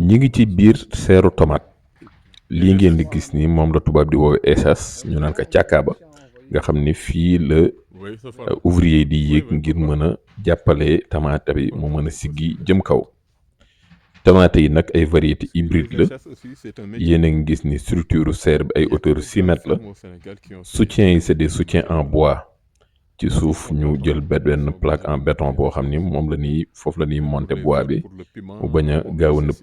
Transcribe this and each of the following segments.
ñi ngi ci biir seeru tomate lii ngeen di gis ni moom la tubaab di woowe essas ñu naan ko càkkaaba nga xam ni fii la ouvrier di yéeg ngir mën a jàppale tamaate bi mu mën a siggi jëm kaw. tamaate yi nag ay variété hybride la yéen a ngi gis ni structure serre bi ay hauteur 6 mètres la soutien yi c'est des soutiens en bois ci suuf ñu jël benn plaque en béton boo xam ni moom la ñuy foofu la ñuy monter bois bi mu bañ a gaaw a nëb.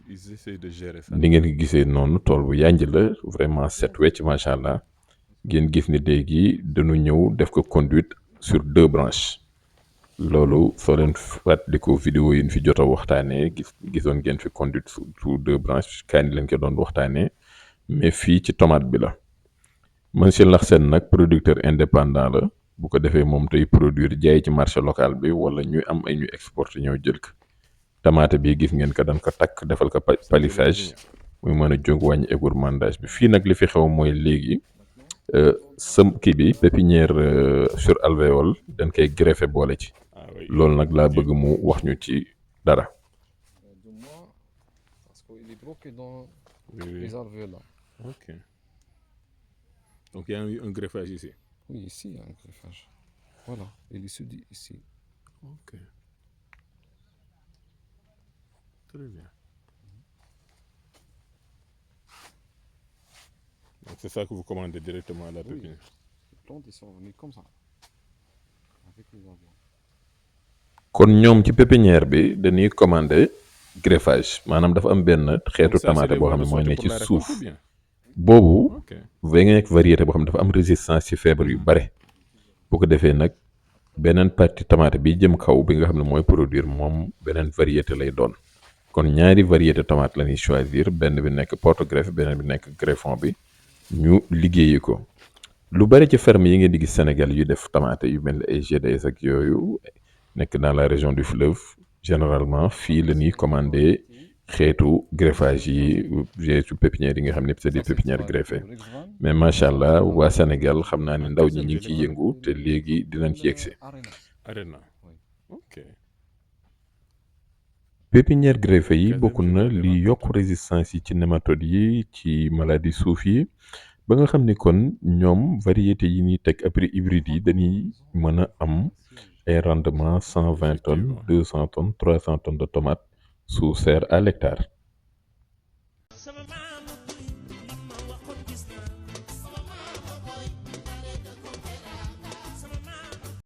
ni ngeen ko gisee noonu tool bu yànj la vraiment set wecc macha allah ngeen gis ni léegi dañu ñëw def ko conduite sur 2 branches. loolu soo leen fàttaliku vidéo yi ñu fi jot a waxtaanee gisoon ngeen fi conduite sur 2 branches kaani leen ko doon waxtaanee mais fii ci tomate bi la. monsieur Laxène nag producteur indépendant la bu ko defee moom tey produire jaay ci marché local bi wala ñuy am ay ñu exporter ñëw jël ko. tamaate bi gis ngeen ko dañ ko takk defal ko palissage muy mën a jóg wàññi égourmandage bi fii nag li fi xew mooy léegi sam kii bi pépinière sur alvéole dañ koy greffé boole ci. loolu nag laa bëgg mu wax ñu ci dara. Ok. Donc il y a un greffage ici. Oui, ici il y a un greffage. Voilà, et l'issue ici. Ok. Très bien. Donc c'est ça que vous commandez directement à la pépinière. Les plantes, ils sont venus comme ça. Avec les avions. kon ñoom ci pépinière bi dañuy commandé greffage maanaam dafa am benn xeetu tamaate boo xam ne mooy ne ci suuf boobu nga nekk variété boo xam ne dafa am résistance ci feebar yu bare bu ko defee nag beneen partie tamaate bi jëm kaw bi nga xam ne mooy produire moom beneen variété lay doon kon ñaari variété tomate la ñuy choisir benn bi nekk porte-greffe beneen bi nekk greffon bi ñu liggéeyi ko lu bare ci ferme yi ngeen di gis Sénégal yu def tamaate yu mel ni ay GDS ak yooyu nekk dans la région du fleuve généralement fii la ñuy commandé xeetu greffage yi su pépinière yi nga xam ne c'est des pépinières greffées mais macha allah waa Sénégal xam naa ne ndaw ñi ñu ngi ciy yëngu te léegi dinañ ci yegsi. Arena. Ok. pépinière greffée yi bokk na li yokk résistance yi ci nématodes yi ci maladie suuf yi ba nga xam ni kon ñoom variété yi ñuy teg après hybride yi dañuy mën a am ay rendement 120 tonnes 200 tonnes 300 tonnes de tomates sous serre à l'hectare.